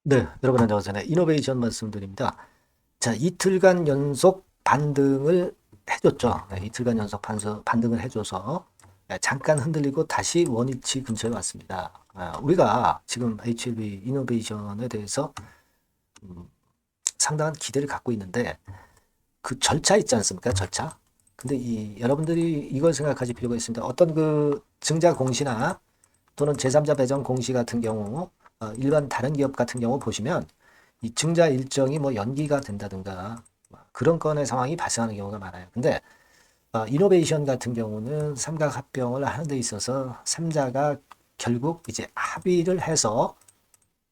네, 여러분 안녕하세요. 네, 이노베이션 말씀드립니다. 자, 이틀간 연속 반등을 해줬죠. 네, 이틀간 연속 반등을 해줘서 잠깐 흔들리고 다시 원위치 근처에 왔습니다. 우리가 지금 HLB 이노베이션에 대해서 상당한 기대를 갖고 있는데 그 절차 있지 않습니까? 절차. 근데 여러분들이 이걸 생각하실 필요가 있습니다. 어떤 그 증자 공시나 또는 제3자 배정 공시 같은 경우 일반 다른 기업 같은 경우 보시면 이 증자 일정이 뭐 연기가 된다든가 그런 건의 상황이 발생하는 경우가 많아요. 근데 이노베이션 같은 경우는 삼각 합병을 하는 데 있어서 삼자가 결국 이제 합의를 해서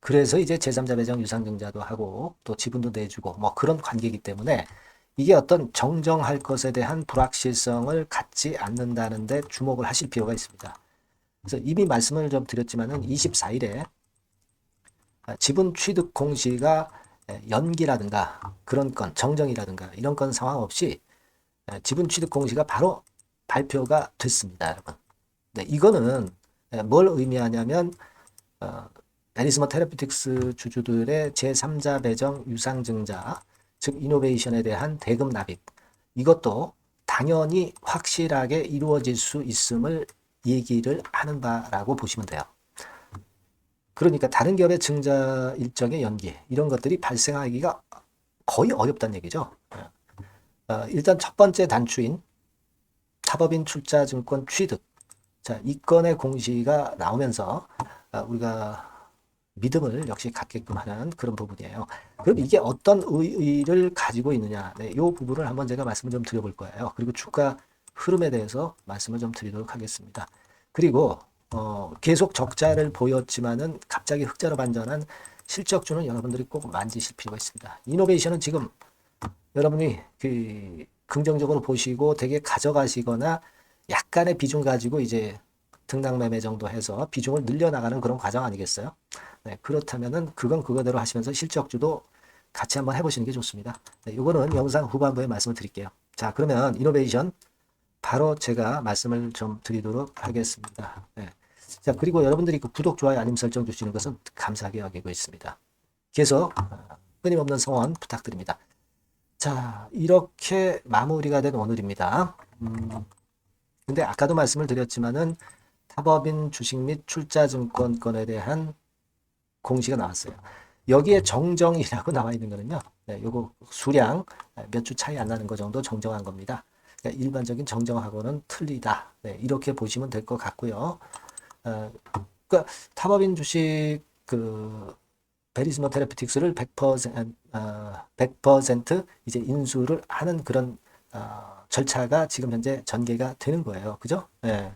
그래서 이제 제3자 배정 유상증자도 하고 또 지분도 내주고 뭐 그런 관계이기 때문에 이게 어떤 정정할 것에 대한 불확실성을 갖지 않는다는데 주목을 하실 필요가 있습니다. 그래서 이미 말씀을 좀 드렸지만은 24일에 지분 취득 공시가 연기라든가 그런 건 정정이라든가 이런 건 상황 없이 지분 취득 공시가 바로 발표가 됐습니다, 여러분. 네, 이거는 뭘 의미하냐면 베리스모 테라피틱스 주주들의 제3자 배정 유상증자 즉 이노베이션에 대한 대금 납입 이것도 당연히 확실하게 이루어질 수 있음을 얘기를 하는 바라고 보시면 돼요. 그러니까 다른 기업의 증자 일정의 연기 이런 것들이 발생하기가 거의 어렵다는 얘기죠. 일단 첫 번째 단추인 타법인 출자증권 취득. 자, 이 건의 공시가 나오면서 우리가 믿음을 역시 갖게끔 하는 그런 부분이에요. 그럼 이게 어떤 의의를 가지고 있느냐. 네, 이 부분을 한번 제가 말씀을 좀 드려볼 거예요. 그리고 주가 흐름에 대해서 말씀을 좀 드리도록 하겠습니다. 그리고 계속 적자를 보였지만은 갑자기 흑자로 반전한 실적주는 여러분들이 꼭 만지실 필요가 있습니다. 이노베이션은 지금 여러분이 그 긍정적으로 보시고 되게 가져가시거나 약간의 비중 가지고 이제 등락 매매 정도 해서 비중을 늘려나가는 그런 과정 아니겠어요? 네, 그렇다면은 그건 그거대로 하시면서 실적주도 같이 한번 해보시는 게 좋습니다. 네, 이거는 영상 후반부에 말씀을 드릴게요. 자, 그러면 이노베이션 바로 제가 말씀을 좀 드리도록 하겠습니다. 네. 자, 그리고 여러분들이 그 구독, 좋아요, 알림 설정 주시는 것은 감사하게 여기고 있습니다. 계속 끊임없는 성원 부탁드립니다. 자, 이렇게 마무리가 된 오늘입니다. 근데 아까도 말씀을 드렸지만은 타법인 주식 및 출자증권권에 대한 공시가 나왔어요. 여기에 정정이라고 나와 있는 거는요. 네, 요거 수량 몇 주 차이 안 나는 거 정도 정정한 겁니다. 그러니까 일반적인 정정하고는 틀리다. 네, 이렇게 보시면 될 것 같고요. 그러니까 타법인 주식 그 베리스모 테라피틱스를 100% 이제 인수를 하는 그런 절차가 지금 현재 전개가 되는 거예요. 그죠? 예.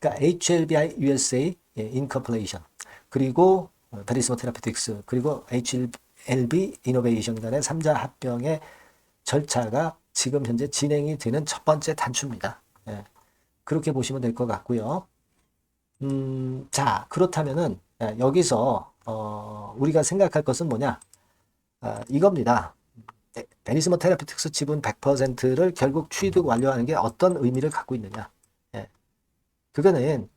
그러니까 HLBI USA 인커플레이션 그리고 베리스모 테라피틱스 그리고 HLB 이노베이션 간의 3자 합병의 절차가 지금 현재 진행이 되는 첫 번째 단추입니다. 예. 그렇게 보시면 될 것 같고요. 자, 그렇다면은 여기서 우리가 생각할 것은 뭐냐? 이겁니다. 베리스모 테라피틱스 지분 100%를 결국 취득 완료하는 게 어떤 의미를 갖고 있느냐? 예, 그거는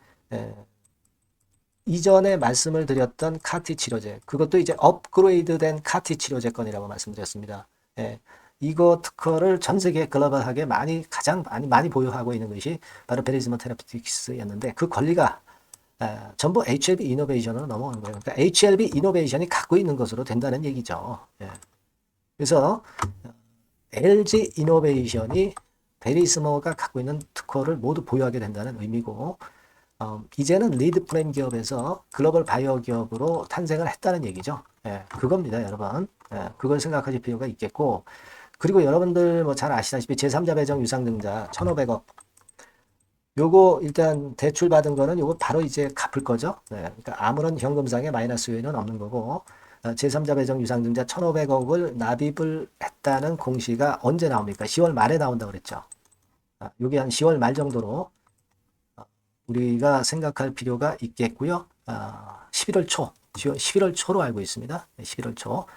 이전에 말씀을 드렸던 카티 치료제, 그것도 이제 업그레이드된 카티 치료제 건이라고 말씀드렸습니다. 예, 이거 특허를 전 세계 글로벌하게 가장 많이 보유하고 있는 것이 바로 베리스모 테라피틱스였는데 그 권리가 전부 HLB 이노베이션으로 넘어오는 거예요. 그러니까 HLB 이노베이션이 갖고 있는 것으로 된다는 얘기죠. 예. 그래서 LG 이노베이션이 베리스모가 갖고 있는 특허를 모두 보유하게 된다는 의미고 이제는 리드 프레임 기업에서 글로벌 바이오 기업으로 탄생을 했다는 얘기죠. 예, 그겁니다, 여러분. 예, 그걸 생각하실 필요가 있겠고 그리고 여러분들 뭐 잘 아시다시피 제3자 배정 유상증자 1,500억 요거 일단 대출 받은 거는 요거 바로 이제 갚을 거죠. 네, 그러니까 아무런 현금상의 마이너스 요인은 없는 거고 제3자 배정 유상증자 1,500억을 납입을 했다는 공시가 언제 나옵니까? 10월 말에 나온다고 그랬죠. 요게 한 10월 말 정도로 우리가 생각할 필요가 있겠고요. 11월 초, 11월 초로 알고 있습니다. 11월 초.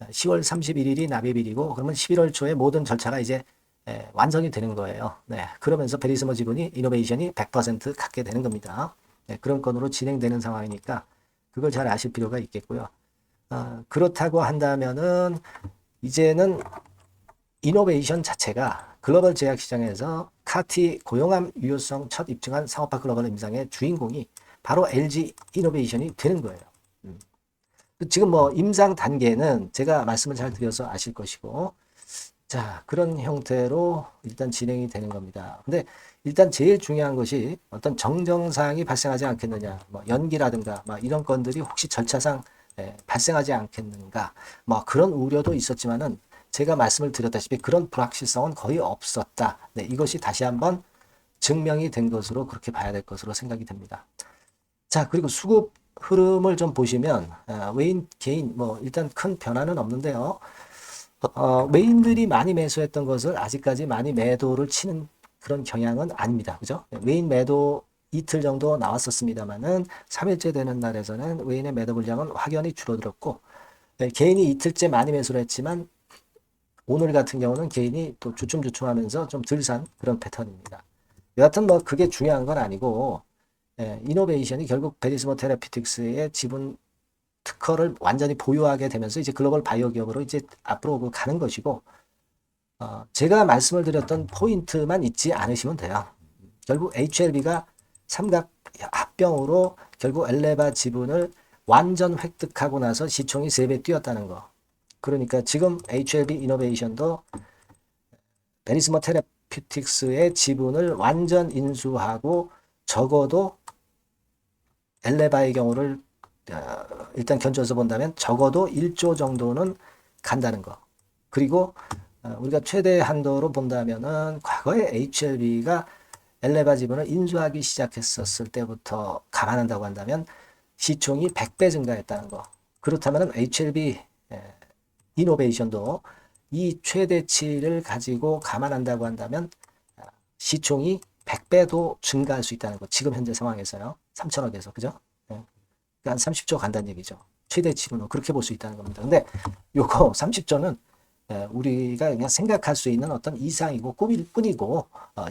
10월 31일이 납입일이고 그러면 11월 초에 모든 절차가 이제 완성이 되는 거예요. 네, 그러면서 베리스모 지분이 이노베이션이 100% 갖게 되는 겁니다. 네, 그런 건으로 진행되는 상황이니까 그걸 잘 아실 필요가 있겠고요. 그렇다고 한다면은 이제는 이노베이션 자체가 글로벌 제약 시장에서 카티 고용함 유효성 첫 입증한 상업화 글로벌 임상의 주인공이 바로 LG 이노베이션이 되는 거예요. 지금 뭐 임상 단계는 제가 말씀을 잘 드려서 아실 것이고, 자, 그런 형태로 일단 진행이 되는 겁니다. 근데 일단 제일 중요한 것이 어떤 정정사항이 발생하지 않겠느냐, 뭐 연기라든가 뭐 이런 건들이 혹시 절차상 발생하지 않겠는가, 뭐 그런 우려도 있었지만은 제가 말씀을 드렸다시피 그런 불확실성은 거의 없었다. 네, 이것이 다시 한번 증명이 된 것으로 그렇게 봐야 될 것으로 생각이 됩니다. 자, 그리고 수급 흐름을 좀 보시면 외인, 개인 뭐 일단 큰 변화는 없는데요. 외인들이 많이 매수했던 것을 아직까지 많이 매도를 치는 그런 경향은 아닙니다. 그죠? 외인 매도 이틀 정도 나왔었습니다만은 3일째 되는 날에서는 외인의 매도 물량은 확연히 줄어들었고, 개인이 이틀째 많이 매수를 했지만 오늘 같은 경우는 개인이 또 주춤주춤하면서 좀 덜 산 그런 패턴입니다. 여하튼 뭐 그게 중요한 건 아니고, 이노베이션이 결국 베리스모 테라피틱스의 지분 특허를 완전히 보유하게 되면서 이제 글로벌 바이오 기업으로 이제 앞으로 가는 것이고, 제가 말씀을 드렸던 포인트만 잊지 않으시면 돼요. 결국 HLB가 삼각 합병으로 결국 엘레바 지분을 완전 획득하고 나서 시총이 3배 뛰었다는 거. 그러니까 지금 HLB 이노베이션도 베리스모 테라피틱스의 지분을 완전 인수하고 적어도 엘레바의 경우를 일단 견줘서 본다면 적어도 1조 정도는 간다는 거. 그리고 우리가 최대 한도로 본다면은 과거에 HLB가 엘레바 지분을 인수하기 시작했었을 때부터 감안한다고 한다면 시총이 100배 증가했다는 거. 그렇다면 HLB 이노베이션도 이 최대치를 가지고 감안한다고 한다면 시총이 100배도 증가할 수 있다는 거. 지금 현재 상황에서요. 3천억에서. 그죠? 그러니까 한 30조 간다는 얘기죠. 최대치로 그렇게 볼 수 있다는 겁니다. 근데 요거 30조는 우리가 그냥 생각할 수 있는 어떤 이상이고 꿈일 뿐이고,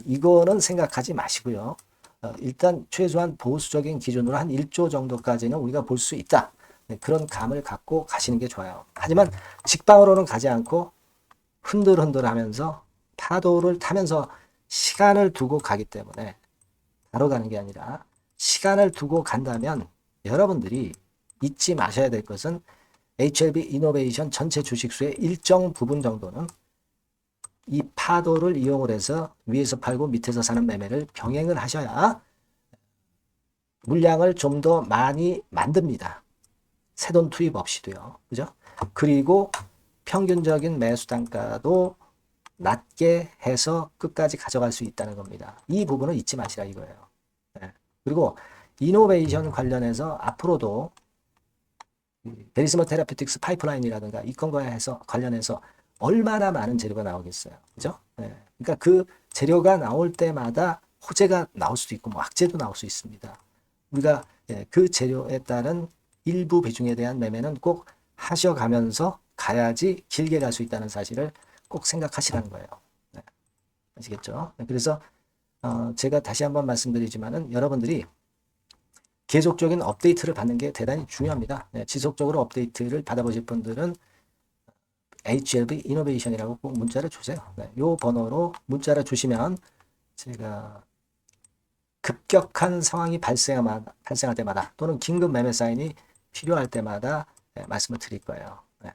이거는 생각하지 마시고요. 일단 최소한 보수적인 기준으로 한 1조 정도까지는 우리가 볼 수 있다. 네, 그런 감을 갖고 가시는 게 좋아요. 하지만 직방으로는 가지 않고 흔들흔들 하면서 파도를 타면서 시간을 두고 가기 때문에 바로 가는 게 아니라 시간을 두고 간다면 여러분들이 잊지 마셔야 될 것은 HLB 이노베이션 전체 주식수의 일정 부분 정도는 이 파도를 이용을 해서 위에서 팔고 밑에서 사는 매매를 병행을 하셔야 물량을 좀 더 많이 만듭니다. 새돈 투입 없이도요. 그죠? 그리고 평균적인 매수 단가도 낮게 해서 끝까지 가져갈 수 있다는 겁니다. 이 부분을 잊지 마시라 이거예요. 네. 그리고 이노베이션 관련해서 앞으로도 베리스모 테라피틱스 파이프라인이라든가 이 건과 해서 관련해서 얼마나 많은 재료가 나오겠어요. 그죠? 네. 그러니까 그 재료가 나올 때마다 호재가 나올 수도 있고 뭐 악재도 나올 수 있습니다. 우리가 그 재료에 따른 일부 비중에 대한 매매는 꼭 하셔가면서 가야지 길게 갈 수 있다는 사실을 꼭 생각하시라는 거예요. 네. 아시겠죠? 그래서 제가 다시 한번 말씀드리지만은 여러분들이 계속적인 업데이트를 받는 게 대단히 중요합니다. 네, 지속적으로 업데이트를 받아보실 분들은 HLB 이노베이션이라고 꼭 문자를 주세요. 네, 요 번호로 문자를 주시면 제가 급격한 상황이 발생할 때마다 또는 긴급 매매 사인이 필요할 때마다 말씀을 드릴 거예요. 네.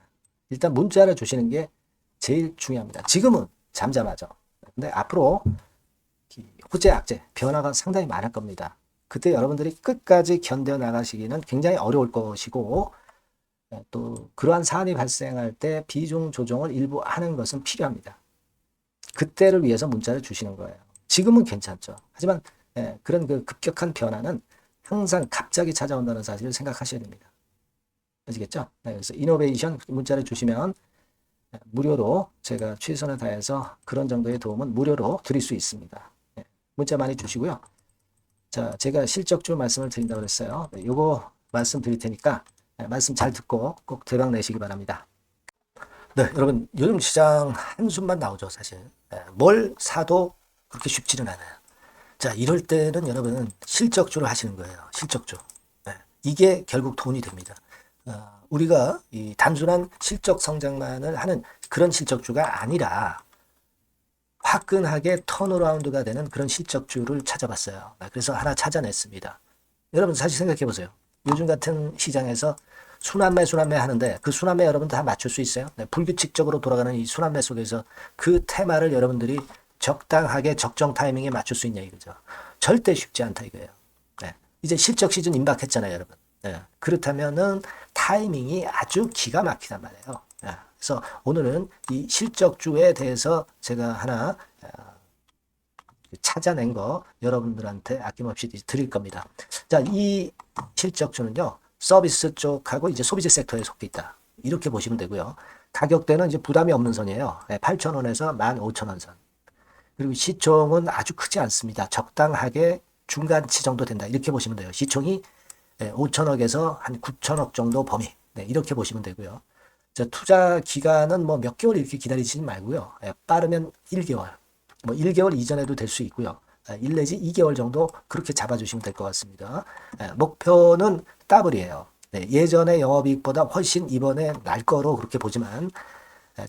일단 문자를 주시는 게 제일 중요합니다. 지금은 잠잠하죠. 근데 앞으로 호재, 악재, 변화가 상당히 많을 겁니다. 그때 여러분들이 끝까지 견뎌 나가시기는 굉장히 어려울 것이고, 또 그러한 사안이 발생할 때 비중 조정을 일부 하는 것은 필요합니다. 그때를 위해서 문자를 주시는 거예요. 지금은 괜찮죠. 하지만 그런 그 급격한 변화는 항상 갑자기 찾아온다는 사실을 생각하셔야 됩니다. 아시겠죠? 그래서 이노베이션 문자를 주시면 무료로 제가 최선을 다해서 그런 정도의 도움은 무료로 드릴 수 있습니다. 문자 많이 주시고요. 자, 제가 실적주 말씀을 드린다고 그랬어요. 요거 말씀 드릴 테니까 말씀 잘 듣고 꼭 대박 내시기 바랍니다. 네, 여러분 요즘 시장 한숨만 나오죠, 사실. 뭘 사도 그렇게 쉽지는 않아요. 자, 이럴 때는 여러분 실적주를 하시는 거예요. 실적주. 이게 결국 돈이 됩니다. 우리가 이 단순한 실적 성장만을 하는 그런 실적주가 아니라 화끈하게 턴어라운드가 되는 그런 실적주를 찾아봤어요. 그래서 하나 찾아냈습니다. 여러분 사실 생각해 보세요. 요즘 같은 시장에서 순환매 하는데 그 순환매 여러분 다 맞출 수 있어요? 네, 불규칙적으로 돌아가는 이 순환매 속에서 그 테마를 여러분들이 적당하게 적정 타이밍에 맞출 수 있냐 이거죠. 절대 쉽지 않다 이거예요. 네, 이제 실적 시즌 임박했잖아요, 여러분. 네, 그렇다면은 타이밍이 아주 기가 막히단 말이에요. 네, 그래서 오늘은 이 실적주에 대해서 제가 하나 찾아낸 거 여러분들한테 아낌없이 드릴 겁니다. 자, 이 실적주는요, 서비스 쪽하고 이제 소비재 섹터에 속해 있다. 이렇게 보시면 되고요. 가격대는 이제 부담이 없는 선이에요. 8,000원에서 15,000원 선. 그리고 시총은 아주 크지 않습니다. 적당하게 중간치 정도 된다. 이렇게 보시면 돼요. 시총이 5천억에서 한 9천억 정도 범위. 네, 이렇게 보시면 되고요. 자, 투자 기간은 뭐 몇 개월 이렇게 기다리지 말고요. 빠르면 1개월. 뭐 1개월 이전에도 될 수 있고요. 1 내지 2개월 정도 그렇게 잡아주시면 될 것 같습니다. 목표는 더블이에요. 네, 예전의 영업이익보다 훨씬 이번에 날 거로 그렇게 보지만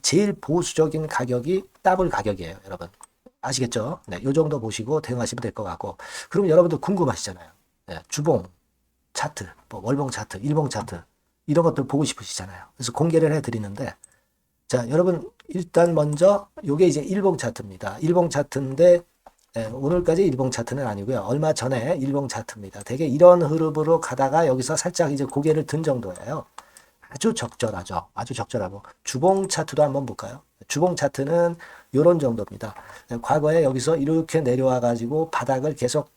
제일 보수적인 가격이 더블 가격이에요, 여러분. 아시겠죠? 네, 요 정도 보시고 대응하시면 될 것 같고. 그럼 여러분들 궁금하시잖아요. 네, 주봉 차트, 뭐 월봉 차트, 일봉 차트 이런 것들 보고 싶으시잖아요. 그래서 공개를 해드리는데, 자, 여러분 일단 먼저 요게 이제 일봉 차트입니다. 일봉 차트인데 오늘까지 일봉 차트는 아니고요. 얼마 전에 일봉 차트입니다. 되게 이런 흐름으로 가다가 여기서 살짝 이제 고개를 든 정도예요. 아주 적절하죠. 아주 적절하고. 주봉 차트도 한번 볼까요? 주봉 차트는 이런 정도입니다. 과거에 여기서 이렇게 내려와 가지고 바닥을 계속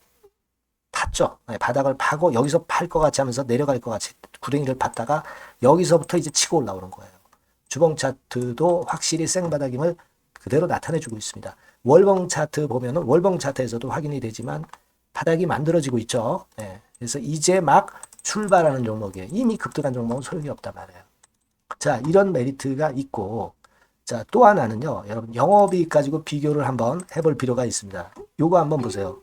팠죠. 바닥을 파고 여기서 팔 것 같이 하면서 내려갈 것 같이 구덩이를 팠다가 여기서부터 이제 치고 올라오는 거예요. 주봉 차트도 확실히 생바닥임을 그대로 나타내주고 있습니다. 월봉 차트 보면은 월봉 차트에서도 확인이 되지만 바닥이 만들어지고 있죠. 네. 그래서 이제 막 출발하는 종목이에요. 이미 급등한 종목은 소용이 없단 말이에요. 자, 이런 메리트가 있고, 자, 또 하나는요, 여러분, 영업이익 가지고 비교를 한번 해볼 필요가 있습니다. 요거 한번 보세요.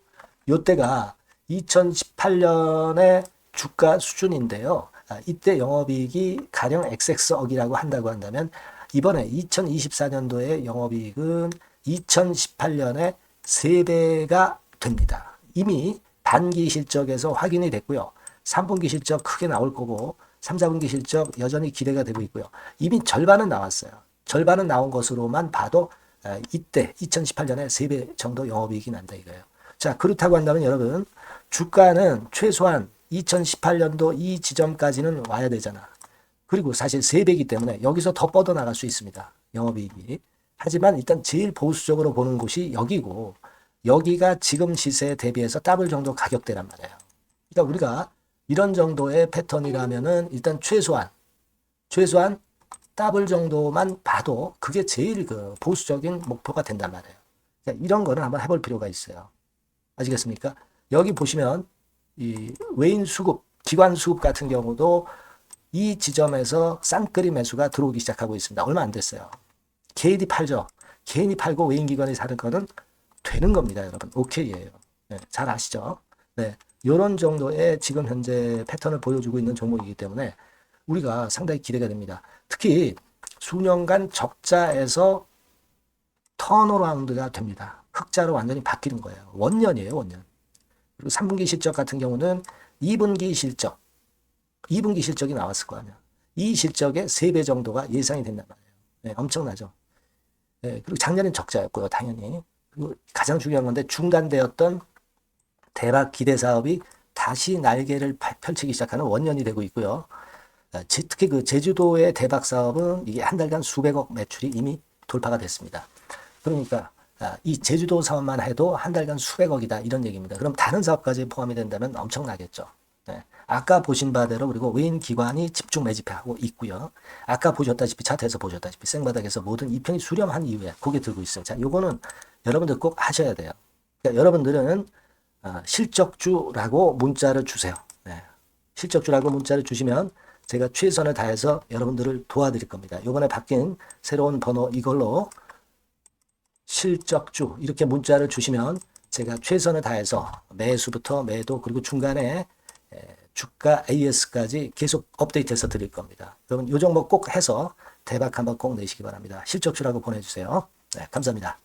요때가 2018년의 주가 수준인데요. 이때 영업이익이 가령 XX억이라고 한다고 한다면, 이번에 2024년도의 영업이익은 2018년에 3배가 됩니다. 이미 단기 실적에서 확인이 됐고요. 3분기 실적 크게 나올 거고 3, 4분기 실적 여전히 기대가 되고 있고요. 이미 절반은 나왔어요. 절반은 나온 것으로만 봐도 이때 2018년에 3배 정도 영업이익이 난다 이거예요. 자, 그렇다고 한다면 여러분 주가는 최소한 2018년도 이 지점까지는 와야 되잖아. 그리고 사실 3배이기 때문에 여기서 더 뻗어나갈 수 있습니다. 영업이익이. 하지만 일단 제일 보수적으로 보는 곳이 여기고 여기가 지금 시세에 대비해서 더블 정도 가격대란 말이에요. 그러니까 우리가 이런 정도의 패턴이라면은 일단 최소한 더블 정도만 봐도 그게 제일 그 보수적인 목표가 된단 말이에요. 그러니까 이런 거는 한번 해볼 필요가 있어요. 아시겠습니까? 여기 보시면 이 외인 수급, 기관 수급 같은 경우도 이 지점에서 쌍끌이 매수가 들어오기 시작하고 있습니다. 얼마 안 됐어요. 개인이 팔죠. 개인이 팔고 외인 기관이 사는 거는 되는 겁니다, 여러분. 오케이예요. 네, 잘 아시죠? 네, 이런 정도의 지금 현재 패턴을 보여주고 있는 종목이기 때문에 우리가 상당히 기대가 됩니다. 특히 수년간 적자에서 턴어라운드가 됩니다. 흑자로 완전히 바뀌는 거예요. 원년이에요, 원년. 그리고 3분기 실적 같은 경우는 2분기 실적이 나왔을 거 아니야. 이 실적의 3배 정도가 예상이 된단 말이에요. 네, 엄청나죠. 네, 그리고 작년엔 적자였고요, 당연히. 그리고 가장 중요한 건데 중단되었던 대박 기대 사업이 다시 날개를 펼치기 시작하는 원년이 되고 있고요. 특히 그 제주도의 대박 사업은 이게 한 달간 수백억 매출이 이미 돌파가 됐습니다. 그러니까 이 제주도 사업만 해도 한 달간 수백억이다 이런 얘기입니다. 그럼 다른 사업까지 포함이 된다면 엄청나겠죠. 네. 아까 보신 바대로 그리고 외인 기관이 집중 매집하고 있고요. 아까 보셨다시피 차트에서 보셨다시피 생바닥에서 모든 이평이 수렴한 이후에 고개 들고 있어요. 자, 요거는 여러분들 꼭 하셔야 돼요. 그러니까 여러분들은 실적주라고 문자를 주세요. 네. 실적주라고 문자를 주시면 제가 최선을 다해서 여러분들을 도와드릴 겁니다. 요번에 바뀐 새로운 번호 이걸로 실적주 이렇게 문자를 주시면 제가 최선을 다해서 매수부터 매도 그리고 중간에 주가 AS까지 계속 업데이트해서 드릴 겁니다. 여러분 요 종목 꼭 해서 대박 한번 꼭 내시기 바랍니다. 실적주라고 보내주세요. 네, 감사합니다.